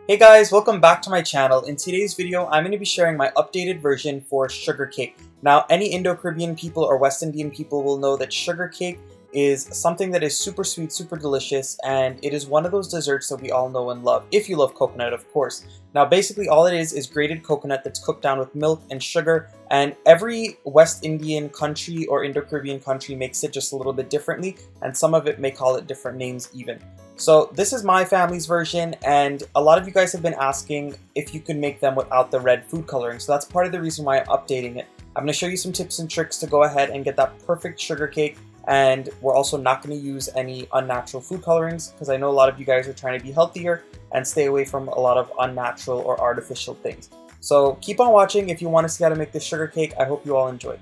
Hey guys, welcome back to my channel. In today's video, I'm going to be sharing my updated version for sugar cake. Now, any Indo-Caribbean people or West Indian people will know that sugar cake is something that is super sweet, super delicious, and it is one of those desserts that we all know and love, if you love coconut, of course. Now, basically all it is grated coconut that's cooked down with milk and sugar, and every West Indian country or Indo-Caribbean country makes it just a little bit differently, and some of it may call it different names even. So this is my family's version, and a lot of you guys have been asking if you can make them without the red food coloring, so that's part of the reason why I'm updating it. I'm going to show you some tips and tricks to go ahead and get that perfect sugar cake, and we're also not going to use any unnatural food colorings because I know a lot of you guys are trying to be healthier and stay away from a lot of unnatural or artificial things. So keep on watching if you want to see how to make this sugar cake. I hope you all enjoy.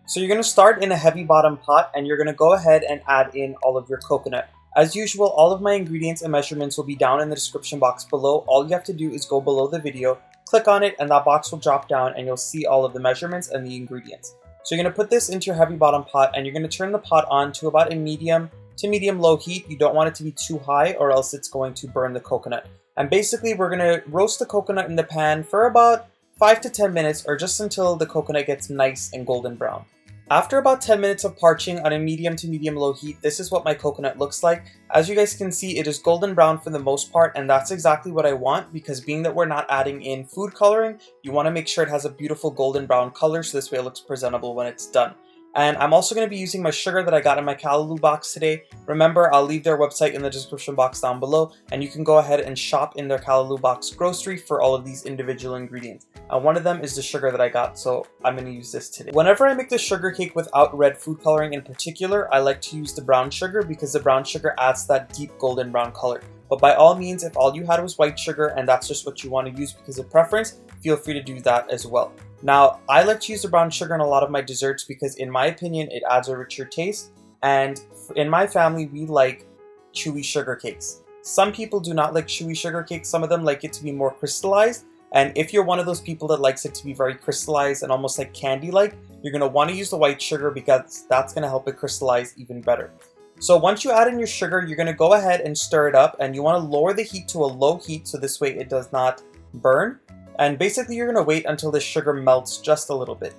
So you're going to start in a heavy bottom pot and you're going to go ahead and add in all of your coconut. As usual, all of my ingredients and measurements will be down in the description box below. All you have to do is go below the video, click on it, and that box will drop down and you'll see all of the measurements and the ingredients. So you're going to put this into your heavy bottom pot and you're going to turn the pot on to about a medium to medium low heat. You don't want it to be too high or else it's going to burn the coconut. And basically we're going to roast the coconut in the pan for about 5 to 10 minutes or just until the coconut gets nice and golden brown. After about 10 minutes of parching on a medium to medium low heat, this is what my coconut looks like. As you guys can see, it is golden brown for the most part, and that's exactly what I want because being that we're not adding in food coloring, you want to make sure it has a beautiful golden brown color so this way it looks presentable when it's done. And I'm also going to be using my sugar that I got in my callaloo box today. Remember, I'll leave their website in the description box down below, and you can go ahead and shop in their callaloo box grocery for all of these individual ingredients. And one of them is the sugar that I got, so I'm going to use this today. Whenever I make the sugar cake without red food coloring in particular, I like to use the brown sugar because the brown sugar adds that deep golden brown color. But by all means, if all you had was white sugar and that's just what you want to use because of preference, feel free to do that as well. Now, I like to use the brown sugar in a lot of my desserts because in my opinion, it adds a richer taste. And in my family, we like chewy sugar cakes. Some people do not like chewy sugar cakes. Some of them like it to be more crystallized. And if you're one of those people that likes it to be very crystallized and almost like candy-like, you're going to want to use the white sugar because that's going to help it crystallize even better. So once you add in your sugar, you're going to go ahead and stir it up, and you want to lower the heat to a low heat so this way it does not burn. And basically you're going to wait until the sugar melts just a little bit.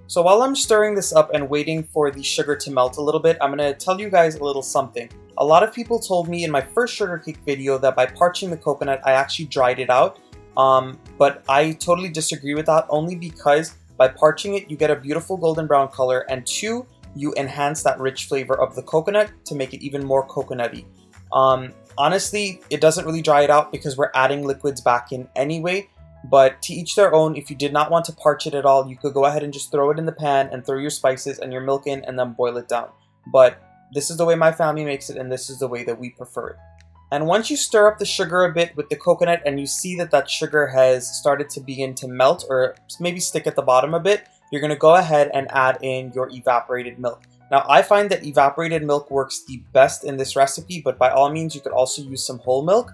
So while I'm stirring this up and waiting for the sugar to melt a little bit, I'm going to tell you guys a little something. A lot of people told me in my first sugar cake video that by parching the coconut, I actually dried it out. But I totally disagree with that only because by parching it, you get a beautiful golden brown color, and two, you enhance that rich flavor of the coconut to make it even more coconutty. Honestly, it doesn't really dry it out because we're adding liquids back in anyway. But to each their own. If you did not want to parch it at all, you could go ahead and just throw it in the pan and throw your spices and your milk in and then boil it down. But this is the way my family makes it, and this is the way that we prefer it. And once you stir up the sugar a bit with the coconut and you see that that sugar has started to begin to melt or maybe stick at the bottom a bit, you're going to go ahead and add in your evaporated milk. Now, I find that evaporated milk works the best in this recipe, but by all means, you could also use some whole milk.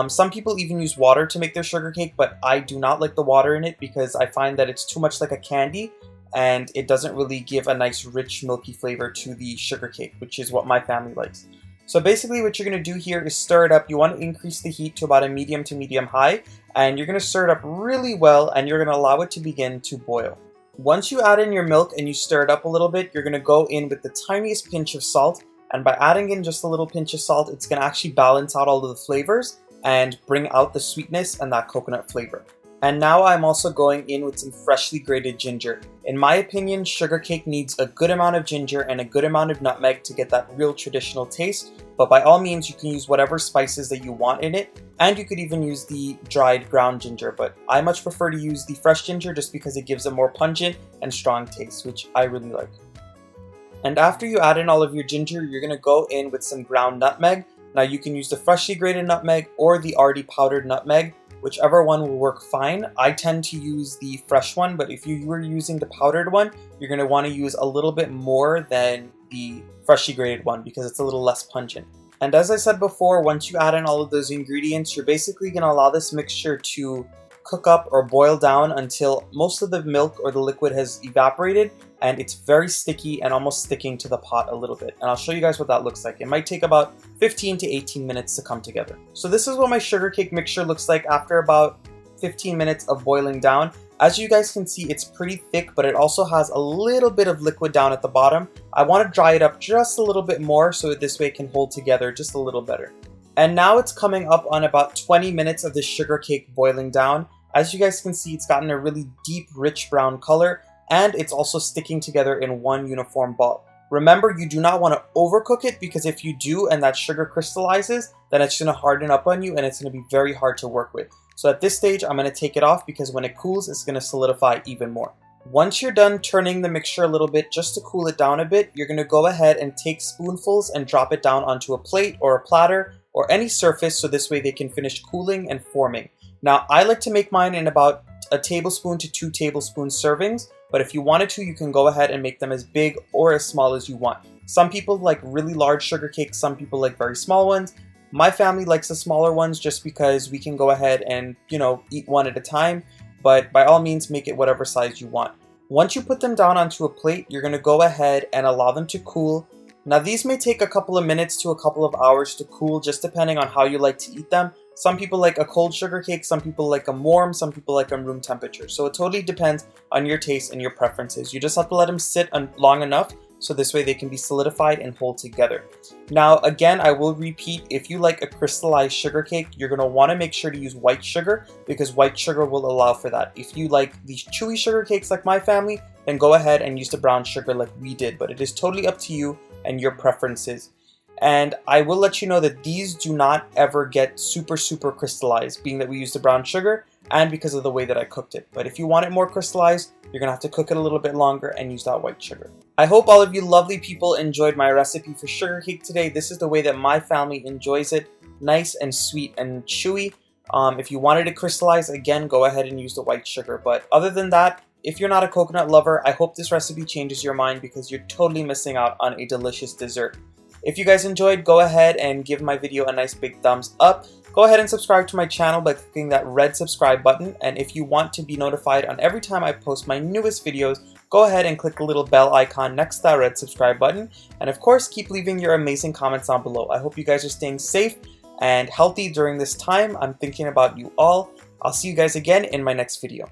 Some people even use water to make their sugar cake, but I do not like the water in it because I find that it's too much like a candy and it doesn't really give a nice rich milky flavor to the sugar cake, which is what my family likes. So basically what you're going to do here is stir it up. You want to increase the heat to about a medium to medium high, and you're going to stir it up really well and you're going to allow it to begin to boil. Once you add in your milk and you stir it up a little bit, you're going to go in with the tiniest pinch of salt, and by adding in just a little pinch of salt, it's going to actually balance out all of the flavors and bring out the sweetness and that coconut flavor. And now I'm also going in with some freshly grated ginger. In my opinion, sugar cake needs a good amount of ginger and a good amount of nutmeg to get that real traditional taste, but by all means you can use whatever spices that you want in it, and you could even use the dried ground ginger, but I much prefer to use the fresh ginger just because it gives a more pungent and strong taste, which I really like. And after you add in all of your ginger, you're going to go in with some ground nutmeg. Now you can use the freshly grated nutmeg or the already powdered nutmeg, whichever one will work fine. I tend to use the fresh one, but if you were using the powdered one, you're going to want to use a little bit more than the freshly grated one because it's a little less pungent. And as I said before, once you add in all of those ingredients, you're basically going to allow this mixture to cook up or boil down until most of the milk or the liquid has evaporated and it's very sticky and almost sticking to the pot a little bit. And I'll show you guys what that looks like. It might take about 15 to 18 minutes to come together. So this is what my sugar cake mixture looks like after about 15 minutes of boiling down. As you guys can see, it's pretty thick, but it also has a little bit of liquid down at the bottom. I want to dry it up just a little bit more so that this way it can hold together just a little better. And now it's coming up on about 20 minutes of the sugar cake boiling down. As you guys can see, it's gotten a really deep, rich brown color, and it's also sticking together in one uniform ball. Remember, you do not want to overcook it, because if you do and that sugar crystallizes, then it's going to harden up on you and it's going to be very hard to work with. So at this stage, I'm going to take it off because when it cools, it's going to solidify even more. Once you're done turning the mixture a little bit just to cool it down a bit, you're going to go ahead and take spoonfuls and drop it down onto a plate or a platter or any surface so this way they can finish cooling and forming. Now, I like to make mine in about a tablespoon to 2 tablespoon servings, but if you wanted to, you can go ahead and make them as big or as small as you want. Some people like really large sugar cakes, some people like very small ones. My family likes the smaller ones just because we can go ahead and, eat one at a time, but by all means, make it whatever size you want. Once you put them down onto a plate, you're going to go ahead and allow them to cool. Now, these may take a couple of minutes to a couple of hours to cool, just depending on how you like to eat them. Some people like a cold sugar cake, some people like them warm, some people like them room temperature. So it totally depends on your taste and your preferences. You just have to let them sit long enough so this way they can be solidified and hold together. Now, again, I will repeat, if you like a crystallized sugar cake, you're going to want to make sure to use white sugar because white sugar will allow for that. If you like these chewy sugar cakes like my family, then go ahead and use the brown sugar like we did, but it is totally up to you and your preferences. And I will let you know that these do not ever get super crystallized, being that we use the brown sugar and because of the way that I cooked it. But if you want it more crystallized, you're gonna have to cook it a little bit longer and use that white sugar. I hope all of you lovely people enjoyed my recipe for sugar cake today. This is the way that my family enjoys it, nice and sweet and chewy. If you wanted to crystallize, again, go ahead and use the white sugar. But other than that, if you're not a coconut lover, I hope this recipe changes your mind because you're totally missing out on a delicious dessert. If you guys enjoyed, go ahead and give my video a nice big thumbs up. Go ahead and subscribe to my channel by clicking that red subscribe button. And if you want to be notified on every time I post my newest videos, go ahead and click the little bell icon next to that red subscribe button. And of course, keep leaving your amazing comments down below. I hope you guys are staying safe and healthy during this time. I'm thinking about you all. I'll see you guys again in my next video.